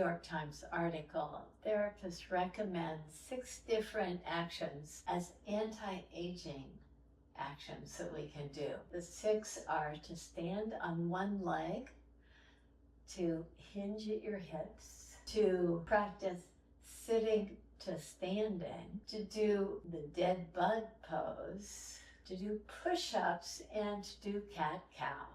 York Times article, therapists recommend 6 different actions as anti-aging actions that we can do. The 6 are to stand on one leg, to hinge at your hips, to practice sitting to standing, to do the dead bug pose, to do push-ups, and to do cat-cow.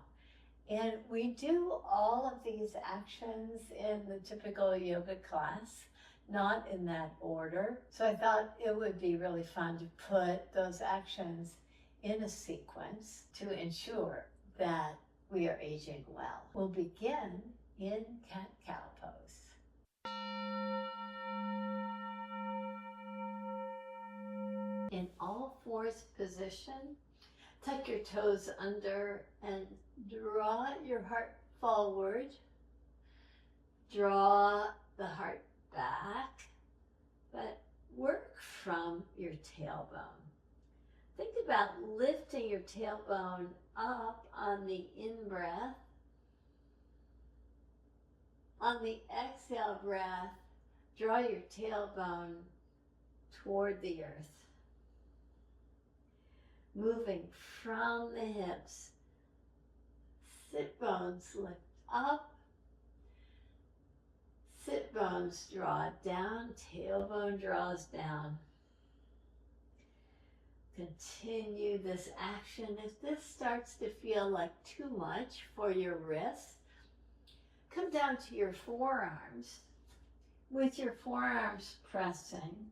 And we do all of these actions in the typical yoga class, not in that order. So I thought it would be really fun to put those actions in a sequence to ensure that we are aging well. We'll begin in cat-cow pose. In all fours position, tuck your toes under and draw your heart forward. Draw the heart back, but work from your tailbone. Think about lifting your tailbone up on the in-breath. On the exhale breath, draw your tailbone toward the earth. Moving from the hips, sit bones lift up, sit bones draw down, tailbone draws down. Continue this action. If this starts to feel like too much for your wrists, come down to your forearms. With your forearms pressing,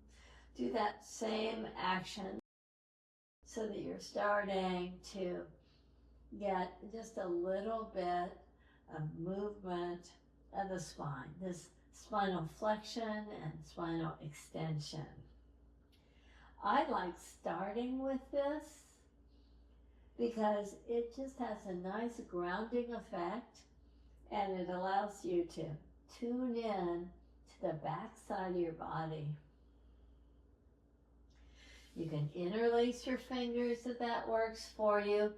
do that same action so that you're starting to get just a little bit of movement of the spine, this spinal flexion and spinal extension. I like starting with this because it just has a nice grounding effect, and it allows you to tune in to the back side of your body. You can interlace your fingers if that works for you,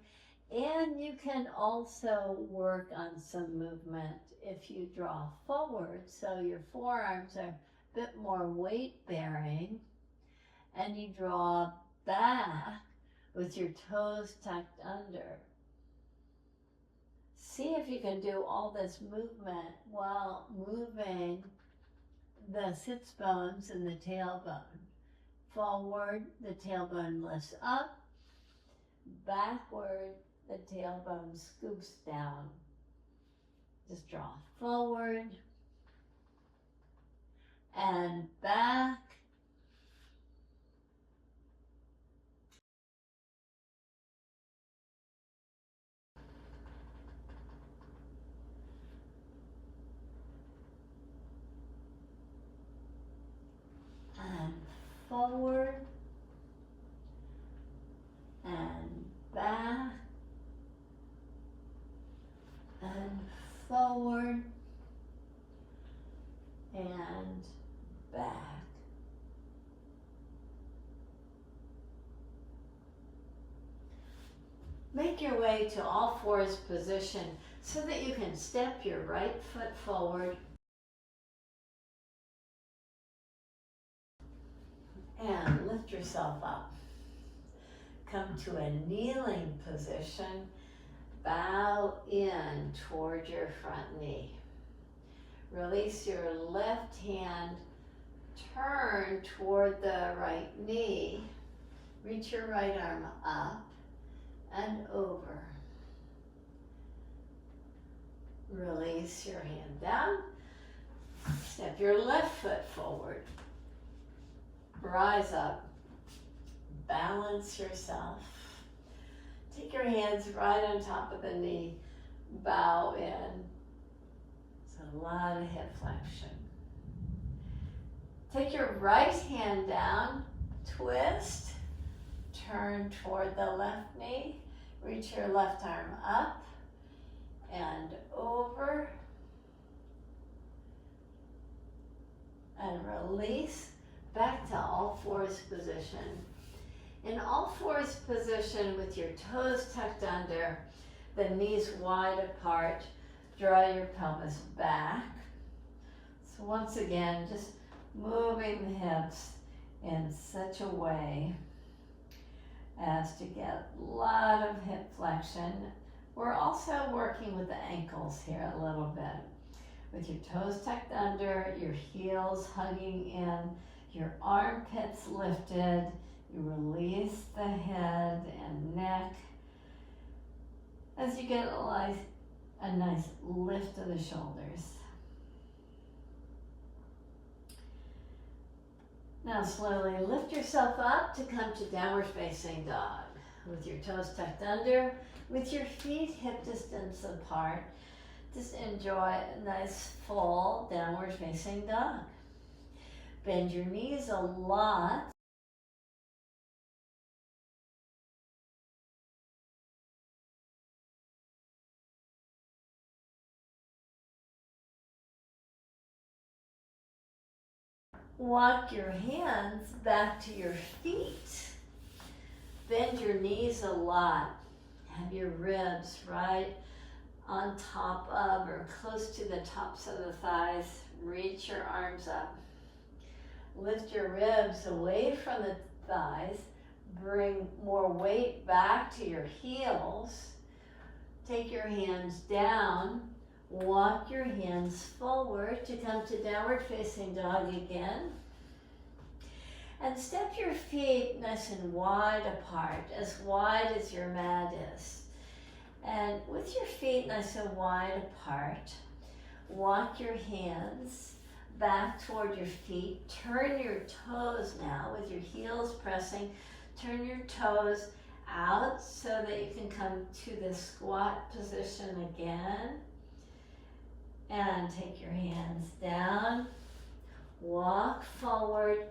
and you can also work on some movement if you draw forward so your forearms are a bit more weight bearing, and you draw back with your toes tucked under. See if you can do all this movement while moving the sits bones and the tailbone. Forward, the tailbone lifts up. Backward, the tailbone scoops down. Just draw forward and back. And forward and back and forward and back. Make your way to all fours position so that you can step your right foot forward and lift yourself up. Come to a kneeling position. Bow in toward your front knee. Release your left hand. Turn toward the right knee. Reach your right arm up and over. Release your hand down. Step your left foot forward. Rise up. Balance yourself. Take your hands right on top of the knee. Bow in. It's a lot of hip flexion. Take your right hand down. Twist. Turn toward the left knee. Reach your left arm up and over. And release. Back to all fours position. In all fours position with your toes tucked under, the knees wide apart, draw your pelvis back. So once again, just moving the hips in such a way as to get a lot of hip flexion. We're also working with the ankles here a little bit. With your toes tucked under, your heels hugging in, your armpits lifted, you release the head and neck as you get a nice lift of the shoulders. Now slowly lift yourself up to come to downward facing dog. With your toes tucked under, with your feet hip distance apart, just enjoy a nice full downward facing dog. Bend your knees a lot. Walk your hands back to your feet. Bend your knees a lot. Have your ribs right on top of or close to the tops of the thighs. Reach your arms up. Lift your ribs away from the thighs. Bring more weight back to your heels. Take your hands down. Walk your hands forward to come to downward facing dog again. And step your feet nice and wide apart, as wide as your mat is. And with your feet nice and wide apart, walk your hands back toward your feet. Turn your toes now with your heels pressing. Turn your toes out so that you can come to the squat position again. And take your hands down. Walk forward.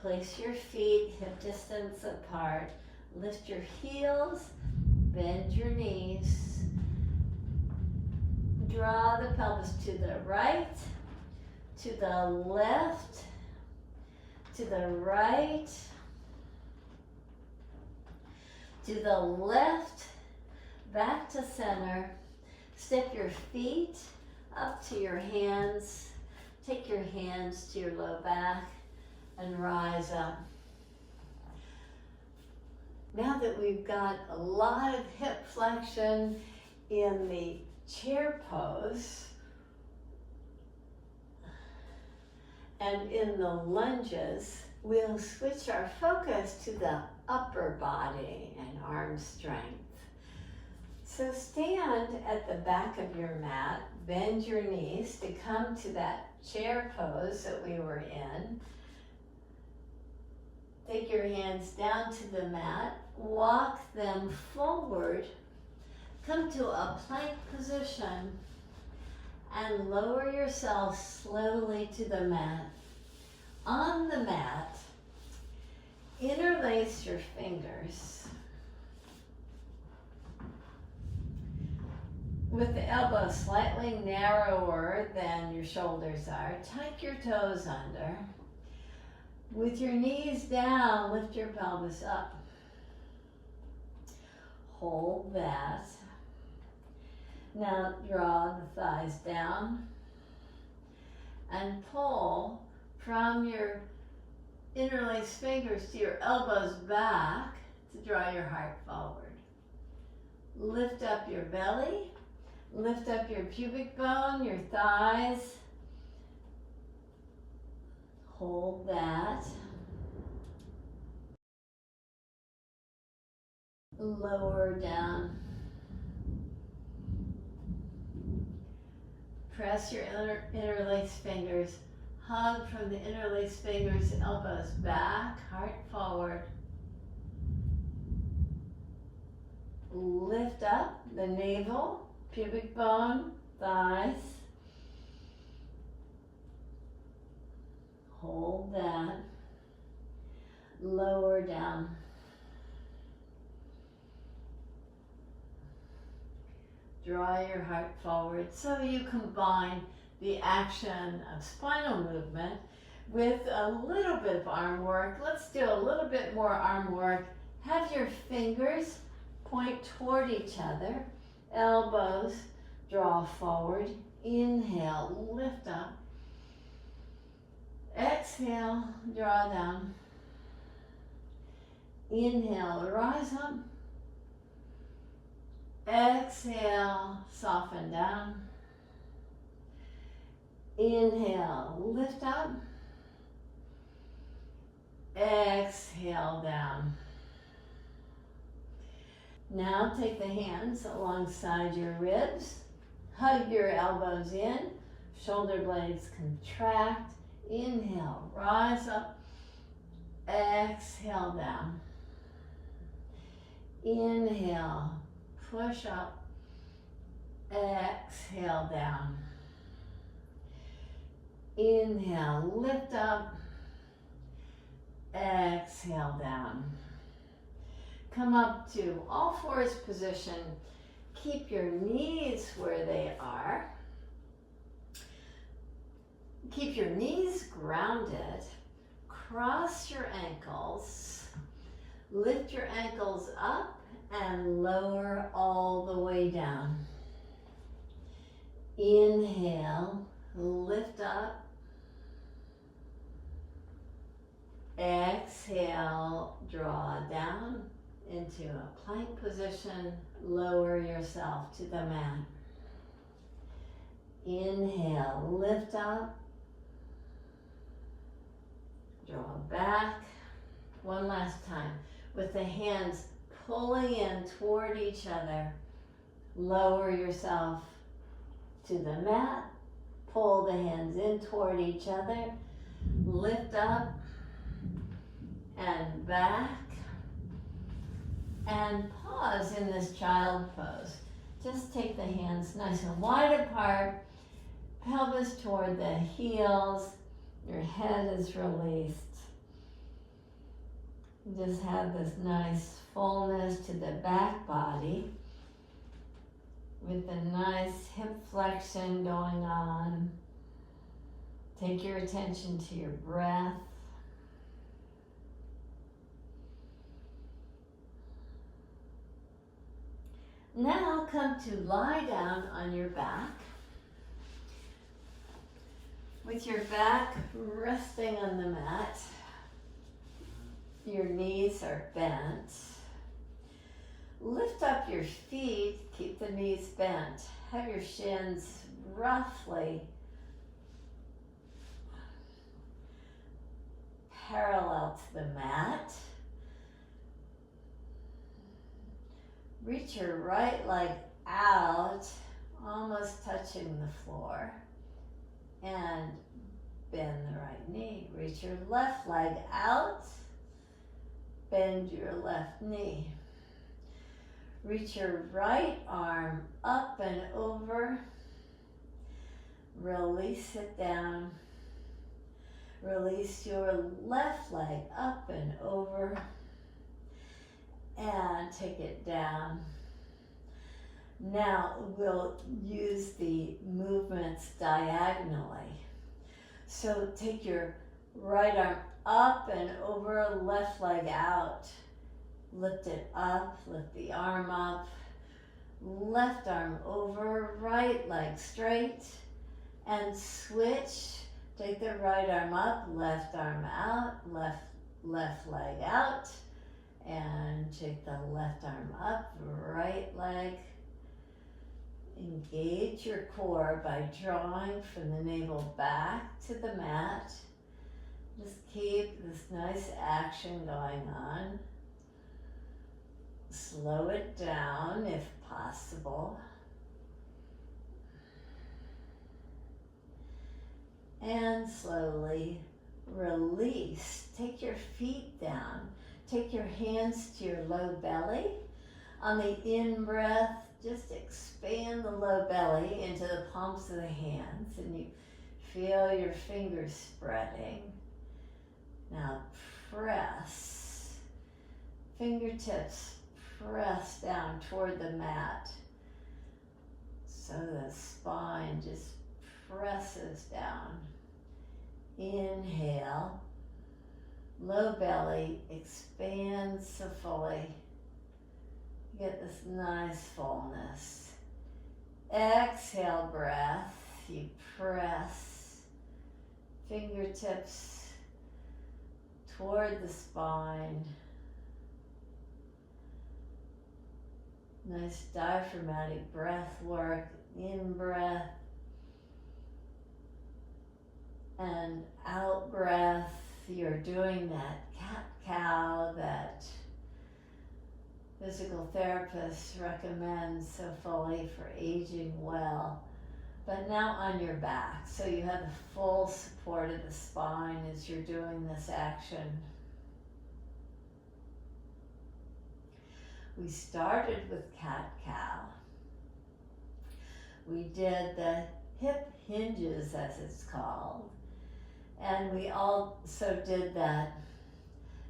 Place your feet hip distance apart. Lift your heels. Bend your knees. Draw the pelvis to the right, to the left, to the right, to the left, back to center. Step your feet up to your hands. Take your hands to your low back and rise up. Now that we've got a lot of hip flexion in the chair pose and in the lunges, we'll switch our focus to the upper body and arm strength. So stand at the back of your mat, bend your knees to come to that chair pose that we were in. Take your hands down to the mat, walk them forward, come to a plank position, and lower yourself slowly to the mat. On the mat, interlace your fingers. With the elbows slightly narrower than your shoulders are, tuck your toes under. With your knees down, lift your pelvis up. Hold that. Now draw the thighs down and pull from your interlaced fingers to your elbows back to draw your heart forward. Lift up your belly, lift up your pubic bone, your thighs. Hold that. Lower down. Press your interlaced fingers. Hug from the interlaced fingers, elbows back, heart forward. Lift up the navel, pubic bone, thighs. Hold that. Lower down. Draw your heart forward so you combine the action of spinal movement with a little bit of arm work. Let's do a little bit more arm work. Have your fingers point toward each other. Elbows draw forward. Inhale, lift up. Exhale, draw down. Inhale, rise up. Exhale, soften down. Inhale, lift up. Exhale, down. Now take the hands alongside your ribs. Hug your elbows in. Shoulder blades contract. Inhale, rise up. Exhale, down. Inhale, push up. Exhale, down. Inhale, lift up. Exhale, down. Come up to all fours position. Keep your knees where they are. Keep your knees grounded. Cross your ankles. Lift your ankles up and lower all the way down. Inhale, lift up. Exhale, draw down into a plank position. Lower yourself to the mat. Inhale, lift up. Draw back. One last time. With the hands pulling in toward each other. Lower yourself to the mat. Pull the hands in toward each other. Lift up and back. And pause in this child pose. Just take the hands nice and wide apart. Pelvis toward the heels. Your head is released. Just have this nice fullness to the back body with a nice hip flexion going on. Take your attention to your breath. Now come to lie down on your back. With your back resting on the mat. Your knees are bent. Lift up your feet, keep the knees bent. Have your shins roughly parallel to the mat. Reach your right leg out, almost touching the floor. And bend the right knee. Reach your left leg out. Bend your left knee. Reach your right arm up and over. Release it down. Release your left leg up and over. And take it down. Now we'll use the movements diagonally. So take your right arm up and over, left leg out. Lift it up, lift the arm up. Left arm over, right leg straight. And switch. Take the right arm up, left arm out, left leg out. And take the left arm up, right leg. Engage your core by drawing from the navel back to the mat. Just keep this nice action going on. Slow it down if possible. And slowly release. Take your feet down. Take your hands to your low belly. On the in-breath, just expand the low belly into the palms of the hands, and you feel your fingers spreading. Now press. Fingertips press down toward the mat. So the spine just presses down. Inhale. Low belly expands so fully. Get this nice fullness. Exhale breath. You press. Fingertips toward the spine. Nice diaphragmatic breath work, in breath and out breath. You're doing that cat-cow that physical therapists recommend so fully for aging well, but now on your back. So you have the full support of the spine as you're doing this action. We started with cat-cow. We did the hip hinges, as it's called, and we also did that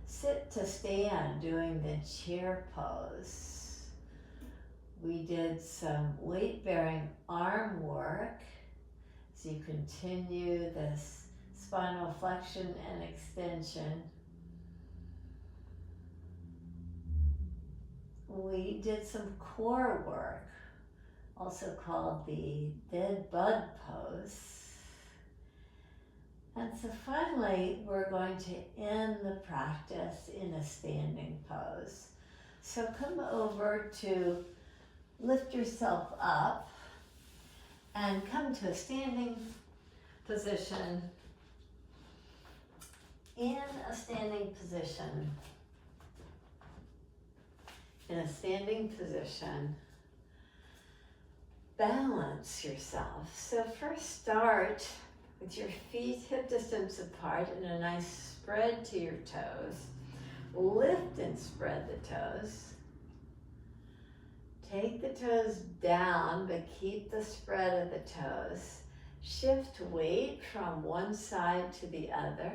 sit to stand, doing the chair pose. We did some weight-bearing arm work as you continue this spinal flexion and extension. We did some core work, also called the dead bug pose. And so finally, we're going to end the practice in a standing pose. So come over to lift yourself up and come to a standing position. In a standing position, balance yourself. So first start with your feet hip distance apart and a nice spread to your toes. Lift and spread the toes. Take the toes down, but keep the spread of the toes. Shift weight from one side to the other.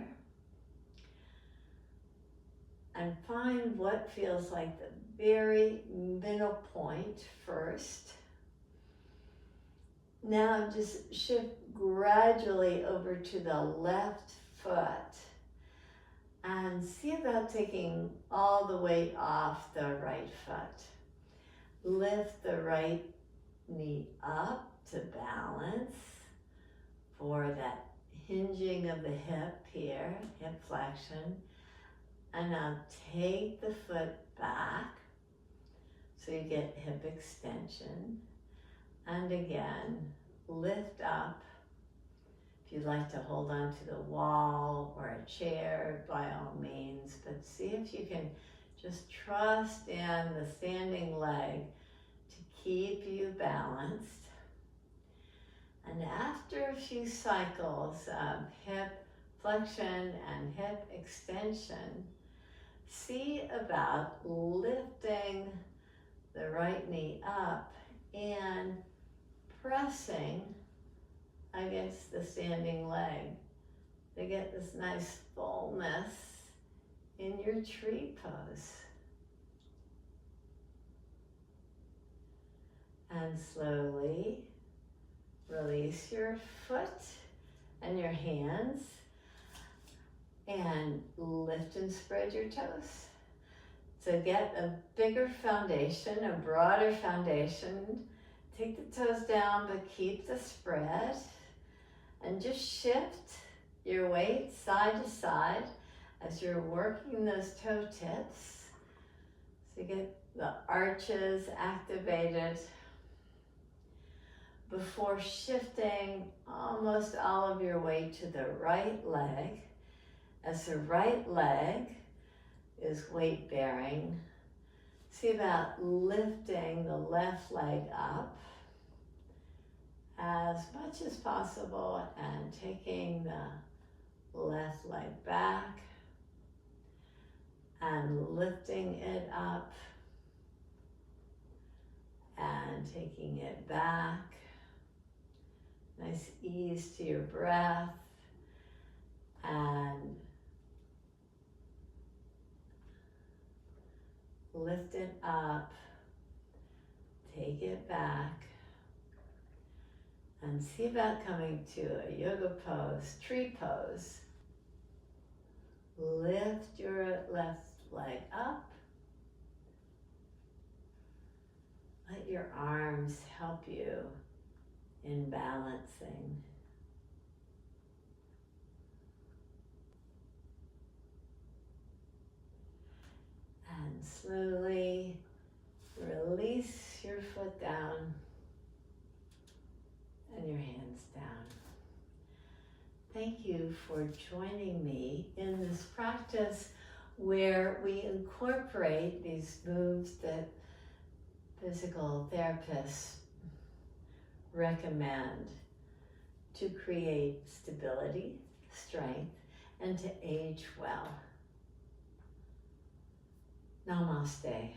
And find what feels like the very middle point first. Now just shift gradually over to the left foot and see about taking all the weight off the right foot. Lift the right knee up to balance for that hinging of the hip here, hip flexion. And now take the foot back so you get hip extension. And again, lift up. If you'd like to hold on to the wall or a chair, by all means, but see if you can just trust in the standing leg to keep you balanced. And after a few cycles of hip flexion and hip extension, see about lifting the right knee up and pressing against the standing leg to get this nice fullness in your tree pose. And slowly release your foot and your hands and lift and spread your toes. So get a bigger foundation, a broader foundation. Take the toes down, but keep the spread. And just shift your weight side to side as you're working those toe tips. So you get the arches activated before shifting almost all of your weight to the right leg. As the right leg is weight bearing, see about lifting the left leg up as much as possible and taking the left leg back and lifting it up and taking it back. Nice ease to your breath and lift it up, take it back, and see about coming to a yoga pose, tree pose. Lift your left leg up. Let your arms help you in balancing. thank you for joining me in this practice where we incorporate these moves that physical therapists recommend to create stability, strength, and to age well. Namaste.